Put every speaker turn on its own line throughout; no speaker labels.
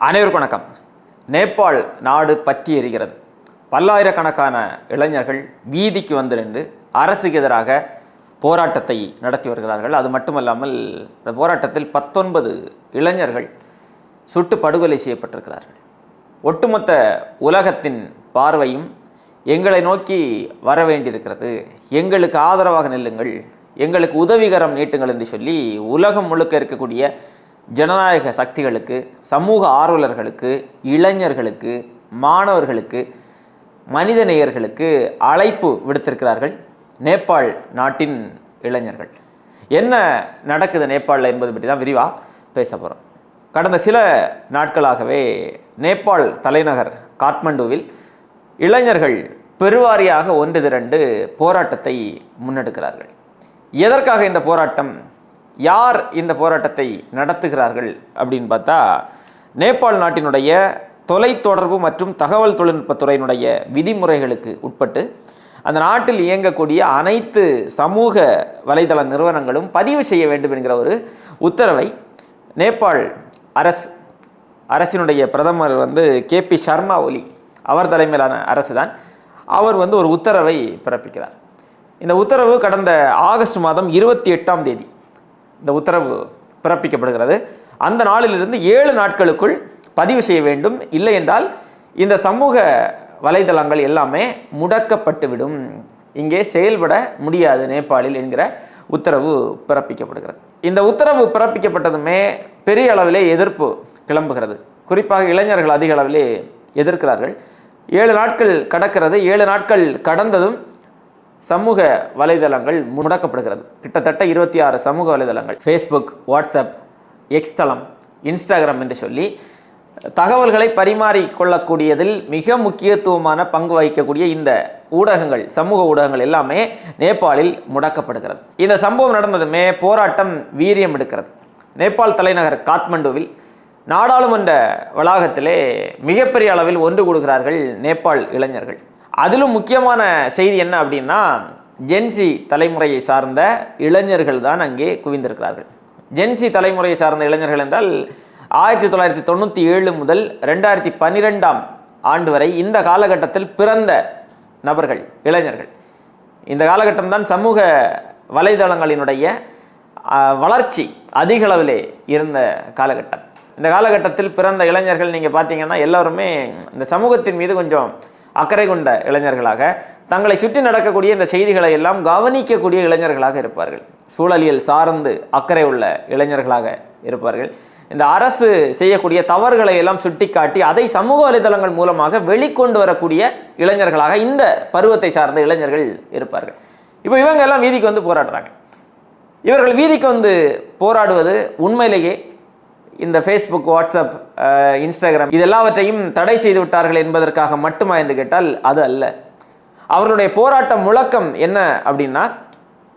அனைவருக்கும் வணக்கம். நேபாள் நாடு பற்றி எரிகிறது. பல்லாயிரக்கணக்கான இளைஞர்கள் வீதிக்கு வந்து நின்று அரசுக்கு எதிராக போராட்டத்தை நடத்தி வருகிறார்கள். அது மட்டுமல்லாமல் இந்த போராட்டத்தில் 19 இளைஞர்கள் சுட்டு படுகொலை செய்யப்பட்டிருக்கிறார்கள். ஒட்டுமொத்த உலகத்தின் பார்வையும் எங்களை நோக்கி வர வேண்டியிருக்கிறது, எங்களுக்கு ஆதரவாக நில்லுங்கள், எங்களுக்கு உதவிகரம் நீட்டுங்கள் என்று சொல்லி உலகம் முழுக்க இருக்கக்கூடிய ஜனநாயக சக்திகளுக்கு, சமூக ஆர்வலர்களுக்கு, இளைஞர்களுக்கு, மாணவர்களுக்கு, மனிதநேயர்களுக்கு அழைப்பு விடுத்திருக்கிறார்கள் நேபாள் நாட்டின் இளைஞர்கள். என்ன நடக்குது நேபாளில் என்பது பற்றி தான் விரிவாக பேச போகிறோம். கடந்த சில நாட்களாகவே நேபாள் தலைநகர் காத்மண்டுவில் இளைஞர்கள் பெருவாரியாக ஒன்று திரண்டு போராட்டத்தை முன்னெடுக்கிறார்கள். எதற்காக இந்த போராட்டம், யார் இந்த போராட்டத்தை நடத்துகிறார்கள் அப்படின்னு பார்த்தா, நேபாள் நாட்டினுடைய தொலைத்தொடர்பு மற்றும் தகவல் தொழில்நுட்பத்துறையினுடைய விதிமுறைகளுக்கு உட்பட்டு அந்த நாட்டில் இயங்கக்கூடிய அனைத்து சமூக வலைதள நிறுவனங்களும் பதிவு செய்ய வேண்டும் என்கிற ஒரு உத்தரவை நேபாள் அரசினுடைய பிரதமர் KP சர்மா ஒலி அவர் தலைமையிலான அரசு தான், அவர் ஒரு உத்தரவை பிறப்பிக்கிறார். இந்த உத்தரவு கடந்த ஆகஸ்ட் மாதம் 28ஆம் தேதி இந்த உத்தரவு பிறப்பிக்கப்படுகிறது. அந்த நாளிலிருந்து 7 நாட்களுக்குள் பதிவு செய்ய வேண்டும், இல்லை என்றால் இந்த சமூக வலைதளங்கள் எல்லாமே முடக்கப்பட்டுவிடும், இங்கே செயல்பட முடியாது நேபாளில் என்கிற உத்தரவு பிறப்பிக்கப்படுகிறது. இந்த உத்தரவு பிறப்பிக்கப்பட்டதுமே பெரிய அளவிலே எதிர்ப்பு கிளம்புகிறது. குறிப்பாக இளைஞர்கள் அதிக அளவிலே எதிர்க்கிறார்கள். 7 நாட்கள் கடக்கிறது. 7 நாட்கள் கடந்ததும் சமூக வலைதளங்கள் முடக்கப்படுகிறது. கிட்டத்தட்ட 26 சமூக வலைதளங்கள், ஃபேஸ்புக், வாட்ஸ்அப், எக்ஸ் தளம், இன்ஸ்டாகிராம் என்று சொல்லி தகவல்களை பரிமாறிக்கொள்ளக்கூடியதில் மிக முக்கியத்துவமான பங்கு வகிக்கக்கூடிய இந்த ஊடகங்கள், சமூக ஊடகங்கள் எல்லாமே நேபாளில் முடக்கப்படுகிறது. இந்த சம்பவம் நடந்ததுமே போராட்டம் வீரியம் எடுக்கிறது. நேபாள் தலைநகர் காத்மண்டுவில் நாடாளுமன்ற வளாகத்திலே மிகப்பெரிய அளவில் ஒன்று கூடுகிறார்கள் நேபாள் இளைஞர்கள். அதிலும் முக்கியமான செய்தி என்ன அப்படின்னா, ஜென்சி தலைமுறையை சார்ந்த இளைஞர்கள் தான் அங்கே குவிந்திருக்கிறார்கள். ஜென்சி தலைமுறையை சார்ந்த இளைஞர்கள் என்றால் 1997 முதல் 2012ஆம் ஆண்டு வரை இந்த காலகட்டத்தில் பிறந்த நபர்கள், இளைஞர்கள். இந்த காலகட்டம் தான் சமூக வலைதளங்களினுடைய வளர்ச்சி அதிக அளவிலே இருந்த காலகட்டம். இந்த காலகட்டத்தில் பிறந்த இளைஞர்கள் நீங்கள் பார்த்தீங்கன்னா எல்லாருமே இந்த சமூகத்தின் மீது கொஞ்சம் அக்கறை கொண்ட இளைஞர்களாக, தங்களை சுற்றி நடக்கக்கூடிய இந்த செய்திகளை எல்லாம் கவனிக்கக்கூடிய இளைஞர்களாக இருப்பார்கள். சூழலியல் சார்ந்து அக்கறை உள்ள இளைஞர்களாக இருப்பார்கள். இந்த அரசு செய்யக்கூடிய தவறுகளை எல்லாம் சுட்டிக்காட்டி அதை சமூக வலைதளங்கள் மூலமாக வெளிக்கொண்டு வரக்கூடிய இளைஞர்களாக இந்த பருவத்தை சார்ந்த இளைஞர்கள் இருப்பார்கள். இப்போ இவங்க எல்லாம் வீதிக்கு போராடுறாங்க. இவர்கள் வீதிக்கு போராடுவது உண்மையிலேயே இந்த ஃபேஸ்புக், வாட்ஸ்அப், இன்ஸ்டாகிராம் இது எல்லாவற்றையும் தடை செய்து விட்டார்கள் என்பதற்காக மட்டுமா என்று கேட்டால் அது அல்ல. அவர்களுடைய போராட்ட முழக்கம் என்ன அப்படின்னா,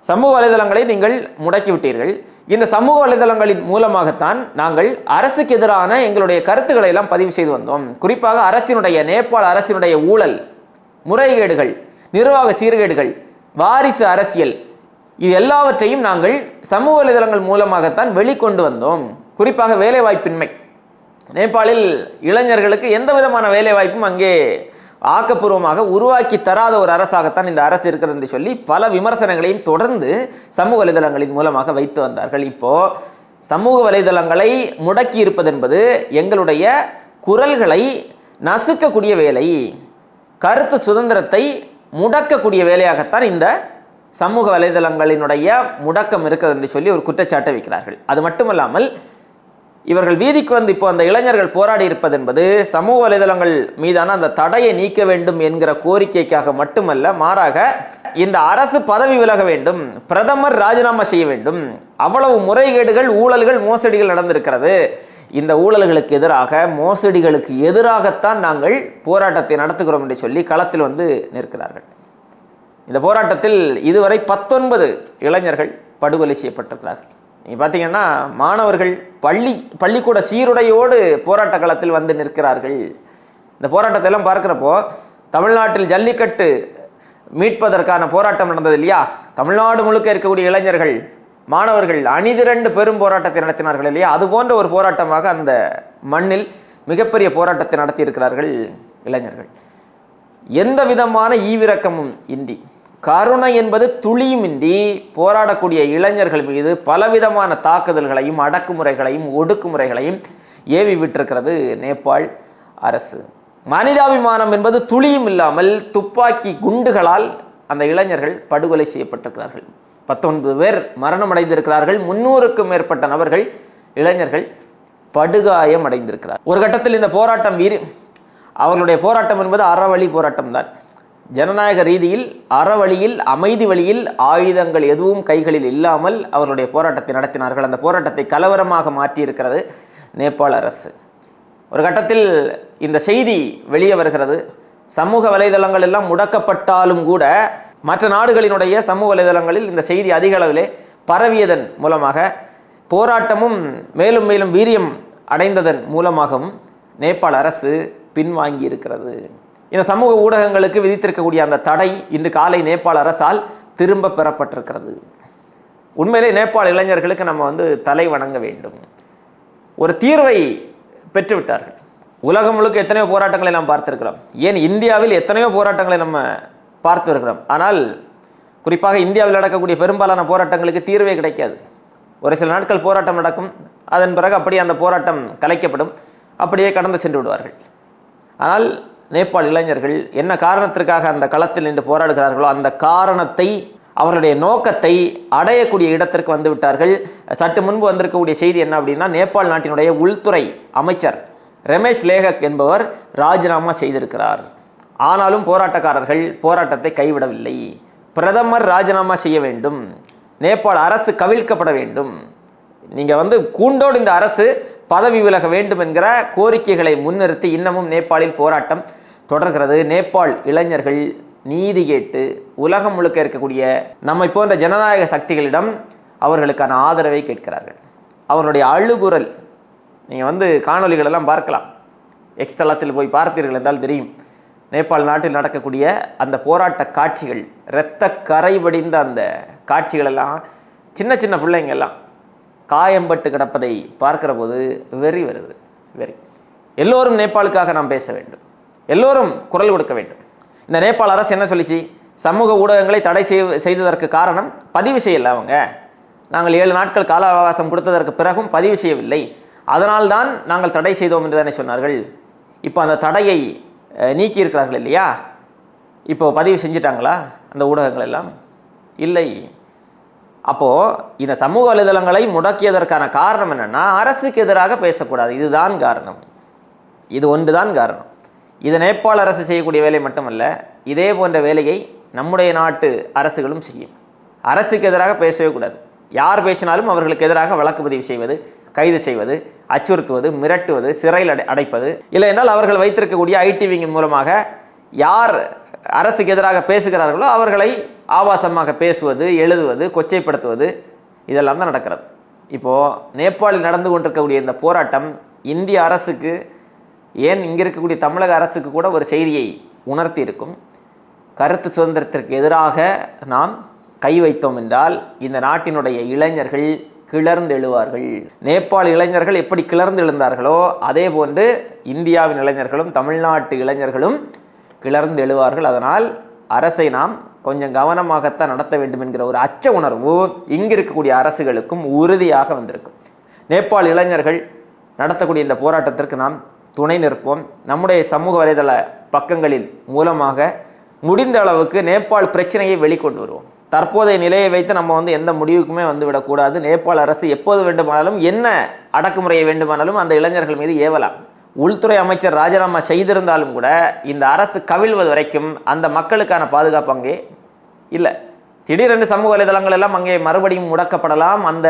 சமூக வலைதளங்களை நீங்கள் முடக்கி விட்டீர்கள், இந்த சமூக வலைதளங்களின் மூலமாகத்தான் நாங்கள் அரசுக்கு எதிரான எங்களுடைய கருத்துக்களை எல்லாம் பதிவு செய்து வந்தோம். குறிப்பாக நேபாள அரசினுடைய ஊழல், முறைகேடுகள், நிர்வாக சீர்கேடுகள், வாரிசு அரசியல் இது எல்லாவற்றையும் நாங்கள் சமூக வலைதளங்கள் மூலமாகத்தான் வெளிக்கொண்டு வந்தோம். குறிப்பாக வேலைவாய்ப்பின்மை, நேபாளில் இளைஞர்களுக்கு எந்த விதமான வேலைவாய்ப்பும் அங்கே ஆக்கப்பூர்வமாக உருவாக்கி தராத ஒரு அரசாகத்தான் இந்த அரசு இருக்கிறது என்று சொல்லி பல விமர்சனங்களையும் தொடர்ந்து சமூக வலைதளங்களின் மூலமாக வைத்து வந்தார்கள். இப்போ சமூக வலைதளங்களை முடக்கி இருப்பது என்பது எங்களுடைய குரல்களை நசுக்கக்கூடிய வேலை, கருத்து சுதந்திரத்தை முடக்கக்கூடிய வேலையாகத்தான் இந்த சமூக வலைதளங்களினுடைய முடக்கம் இருக்கிறது என்று சொல்லி ஒரு குற்றச்சாட்டை வைக்கிறார்கள். அது மட்டுமல்லாமல் இவர்கள் வீதிக்கு இப்போ அந்த இளைஞர்கள் போராடி இருப்பது என்பது சமூக வலைதளங்கள் மீதான அந்த தடையை நீக்க வேண்டும் என்கிற கோரிக்கைக்காக மட்டுமல்ல, மாறாக இந்த அரசு பதவி விலக வேண்டும், பிரதமர் ராஜினாமா செய்ய வேண்டும், அவ்வளவு முறைகேடுகள், ஊழல்கள், மோசடிகள் நடந்திருக்கிறது, இந்த ஊழல்களுக்கு எதிராக, மோசடிகளுக்கு எதிராகத்தான் நாங்கள் போராட்டத்தை நடத்துகிறோம் என்று சொல்லி களத்தில் நிற்கிறார்கள். இந்த போராட்டத்தில் இதுவரை 19 இளைஞர்கள் படுகொலை செய்யப்பட்டிருக்கிறார்கள். நீங்கள் பார்த்தீங்கன்னா மாணவர்கள் பள்ளிக்கூட சீருடையோடு போராட்ட களத்தில் நிற்கிறார்கள். இந்த போராட்டத்தை எல்லாம் பார்க்குறப்போ தமிழ்நாட்டில் ஜல்லிக்கட்டு மீட்பதற்கான போராட்டம் நடந்தது இல்லையா, தமிழ்நாடு முழுக்க இருக்கக்கூடிய இளைஞர்கள், மாணவர்கள் அணிதிரண்டு பெரும் போராட்டத்தை நடத்தினார்கள் இல்லையா, அது போன்ற ஒரு போராட்டமாக அந்த மண்ணில் மிகப்பெரிய போராட்டத்தை நடத்தியிருக்கிறார்கள் இளைஞர்கள். எந்த விதமான ஈவிரக்கமும் இன்றி, கருணை என்பது துளியுமின்றி போராடக்கூடிய இளைஞர்கள் மீது பலவிதமான தாக்குதல்களையும் அடக்குமுறைகளையும் ஒடுக்குமுறைகளையும் ஏவி விட்டிருக்கிறது நேபாள் அரசு. மனிதாபிமானம் என்பது துளியும் இல்லாமல் துப்பாக்கி குண்டுகளால் அந்த இளைஞர்கள் படுகொலை செய்யப்பட்டிருக்கிறார்கள். 19 பேர் மரணமடைந்திருக்கிறார்கள். 300க்கும் மேற்பட்ட நபர்கள் இளைஞர்கள் படுகாயம் அடைந்திருக்கிறார். ஒரு கட்டத்தில் இந்த போராட்டம் அவர்களுடைய போராட்டம் என்பது அறவழி போராட்டம் தான். ஜனநாயக ரீதியில் அறவழியில் அமைதி வழியில் ஆயுதங்கள் எதுவும் கைகளில் இல்லாமல் அவர்களுடைய போராட்டத்தை நடத்தினார்கள். அந்த போராட்டத்தை கலவரமாக மாற்றியிருக்கிறது நேபாள அரசு. ஒரு கட்டத்தில் இந்த செய்தி வெளியே வருகிறது. சமூக வலைதளங்கள் எல்லாம் முடக்கப்பட்டாலும் கூட மற்ற நாடுகளினுடைய சமூக வலைதளங்களில் இந்த செய்தி அதிக அளவிலே பரவியதன் மூலமாக, போராட்டமும் மேலும் மேலும் வீரியம் அடைந்ததன் மூலமாகவும் நேபாள அரசு பின்வாங்கி இருக்கிறது. இந்த சமூக ஊடகங்களுக்கு விதித்திருக்கக்கூடிய அந்த தடை இன்று காலை நேபாள அரசால் திரும்ப பெறப்பட்டிருக்கிறது. உண்மையிலே நேபாள இளைஞர்களுக்கு நம்ம தலை வணங்க வேண்டும். ஒரு தீர்வை பெற்றுவிட்டார்கள். உலகம் முழுக்க எத்தனையோ போராட்டங்களை நாம் பார்த்திருக்கிறோம். ஏன் இந்தியாவில் எத்தனையோ போராட்டங்களை நம்ம பார்த்து வருகிறோம். ஆனால் குறிப்பாக இந்தியாவில் நடக்கக்கூடிய பெரும்பாலான போராட்டங்களுக்கு தீர்வே கிடைக்காது. ஒரு சில நாட்கள் போராட்டம் நடக்கும், அதன் பிறகு அப்படியே அந்த போராட்டம் கலைக்கப்படும், அப்படியே கடந்து சென்று விடுவார்கள். ஆனால் நேபாள் இளைஞர்கள் என்ன காரணத்திற்காக அந்த களத்தில் நின்று போராடுகிறார்களோ அந்த காரணத்தை, அவருடைய நோக்கத்தை அடையக்கூடிய இடத்திற்கு வந்து விட்டார்கள். சற்று முன்பு வந்திருக்கக்கூடிய செய்தி என்ன அப்படின்னா, நேபாள் நாட்டினுடைய உள்துறை அமைச்சர் ரமேஷ் லேகக் என்பவர் ராஜினாமா செய்திருக்கிறார். ஆனாலும் போராட்டக்காரர்கள் போராட்டத்தை கைவிடவில்லை. பிரதமர் ராஜினாமா செய்ய வேண்டும், நேபாள அரசு கவிழ்க்கப்பட வேண்டும், நீங்கள் கூண்டோடு இந்த அரசு பதவி விலக வேண்டும் என்கிற கோரிக்கைகளை முன்னிறுத்தி இன்னமும் நேபாளில் போராட்டம் தொடர்கிறது. நேபாள் இளைஞர்கள் நீதி கேட்டு உலகம் முழுக்க இருக்கக்கூடிய நம்மை போன்ற ஜனநாயக சக்திகளிடம் அவர்களுக்கான ஆதரவை கேட்கிறார்கள். அவர்களுடைய அழுகுரல் நீங்கள் காணொலிகளெல்லாம் பார்க்கலாம். எக்ஸ் தளத்தில் போய் பார்த்தீர்கள் என்றால் தெரியும். நேபாள் நாட்டில் நடக்கக்கூடிய அந்த போராட்ட காட்சிகள், இரத்த கரை வடிந்த அந்த காட்சிகளெல்லாம், சின்ன சின்ன பிள்ளைங்கெல்லாம் காயம்பட்டு கிடப்பதை பார்க்கிற போது வெறி வருது. வெறி. எல்லோரும் நேபாளுக்காக நாம் பேச வேண்டும், எல்லோரும் குரல் கொடுக்க வேண்டும். இந்த நேபாள அரசு என்ன சொல்லிச்சு? சமூக ஊடகங்களை தடை செய்ததற்கு காரணம் பதிவு செய்யலை. நாங்கள் 7 நாட்கள் கால அவகாசம் கொடுத்ததற்கு பிறகும் பதிவு செய்யவில்லை, அதனால்தான் நாங்கள் தடை செய்தோம் என்று தானே சொன்னார்கள். இப்போ அந்த தடையை நீக்கி இருக்கிறார்கள் இல்லையா? இப்போ பதிவு செஞ்சிட்டாங்களா அந்த ஊடகங்கள் எல்லாம்? இல்லை. அப்போது இந்த சமூக வலைதளங்களை முடக்கியதற்கான காரணம் என்னென்னா, அரசுக்கு எதிராக பேசக்கூடாது. இதுதான் காரணம். இது ஒன்று தான் காரணம். இது நேபாள அரசு செய்யக்கூடிய வேலை மட்டுமல்ல, இதே போன்ற வேலையை நம்முடைய நாட்டு அரசுகளும் செய்யும். அரசுக்கு எதிராக பேசவே கூடாது. யார் பேசினாலும் அவர்களுக்கு எதிராக வழக்கு பதிவு செய்வது, கைது செய்வது, அச்சுறுத்துவது, மிரட்டுவது, சிறையில் அடைப்பது, இல்லை என்றால் அவர்கள் வைத்திருக்கக்கூடிய ஐடிவிங்கின் மூலமாக யார் அரசுக்கு எதிராக பேசுகிறார்களோ அவர்களை ஆபாசமாக பேசுவது, எழுதுவது, கொச்சைப்படுத்துவது, இதெல்லாம் தான் நடக்கிறது. இப்போது நேபாளில் நடந்து கொண்டிருக்கக்கூடிய இந்த போராட்டம் இந்திய அரசுக்கு, ஏன் இங்கே இருக்கக்கூடிய தமிழக அரசுக்கு கூட ஒரு செய்தியை உணர்த்தி இருக்கும். கருத்து சுதந்திரத்திற்கு எதிராக நாம் கை வைத்தோம் என்றால் இந்த நாட்டினுடைய இளைஞர்கள் கிளர்ந்து எழுவார்கள். நேபாள இளைஞர்கள் எப்படி கிளர்ந்து எழுந்தார்களோ அதே போன்று இந்தியாவின் இளைஞர்களும் தமிழ்நாட்டு இளைஞர்களும் கிளர்ந்து எழுவார்கள். அதனால் அரசை நாம் கொஞ்சம் கவனமாகத்தான் நடத்த வேண்டும் என்கிற ஒரு அச்ச உணர்வு இங்கு இருக்கக்கூடிய அரசுகளுக்கும் உறுதியாக வந்திருக்கும். நேபாள இளைஞர்கள் நடத்தக்கூடிய இந்த போராட்டத்திற்கு நாம் துணை நிற்போம். நம்முடைய சமூக வலைதள பக்கங்களில் மூலமாக முடிந்த அளவுக்கு நேபாள் பிரச்சனையை வெளிக்கொண்டு வருவோம். தற்போதைய நிலையை வைத்து நம்ம எந்த முடிவுக்குமே விடக்கூடாது. நேபாள அரசு எப்போது வேண்டுமானாலும் என்ன அடக்குமுறையை வேண்டுமானாலும் அந்த இளைஞர்கள் மீது ஏவலாம். உள்துறை அமைச்சர் ராஜினாமா செய்திருந்தாலும் கூட இந்த அரசு கவிழ்வது வரைக்கும் அந்த மக்களுக்கான பாதுகாப்பு அங்கே இல்லை. திடீரென்று சமூக வலைதளங்கள் எல்லாம் அங்கே மறுபடியும் முடக்கப்படலாம். அந்த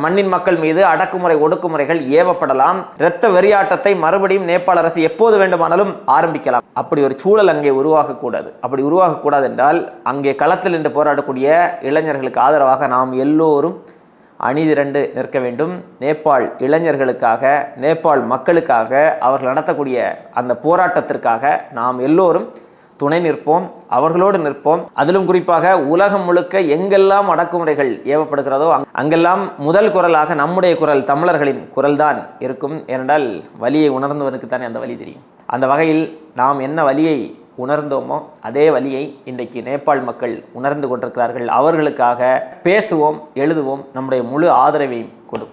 மண்ணின் மக்கள் மீது அடக்குமுறை ஒடுக்குமுறைகள் ஏவப்படலாம். இரத்த வெறியாட்டத்தை மறுபடியும் நேபாள அரசு எப்போது வேண்டுமானாலும் ஆரம்பிக்கலாம். அப்படி ஒரு சூழல் அங்கே உருவாகக்கூடாது. அப்படி உருவாகக்கூடாது என்றால் அங்கே களத்தில் நின்று போராடக்கூடிய இளைஞர்களுக்கு ஆதரவாக நாம் எல்லோரும் அணிதிரண்டு நிற்க வேண்டும். நேபாள் இளைஞர்களுக்காக, நேபாள் மக்களுக்காக, அவர்கள் நடத்தக்கூடிய அந்த போராட்டத்திற்காக நாம் எல்லோரும் துணை நிற்போம், அவர்களோடு நிற்போம். அதிலும் குறிப்பாக உலகம் முழுக்க எங்கெல்லாம் அடக்குமுறைகள் ஏவப்படுகிறதோ அங்கெல்லாம் முதல் குரலாக நம்முடைய குரல், தமிழர்களின் குரல் தான் இருக்கும். ஏனென்றால் வலியை உணர்ந்தவனுக்கு தானே அந்த வலி தெரியும். அந்த வகையில் நாம் என்ன வலியை உணர்ந்தோமோ அதே வலியை இன்றைக்கு நேபாள் மக்கள் உணர்ந்து கொண்டிருக்கிறார்கள். அவர்களுக்காக பேசுவோம், எழுதுவோம், நம்முடைய முழு ஆதரவையும் கொடுப்போம்.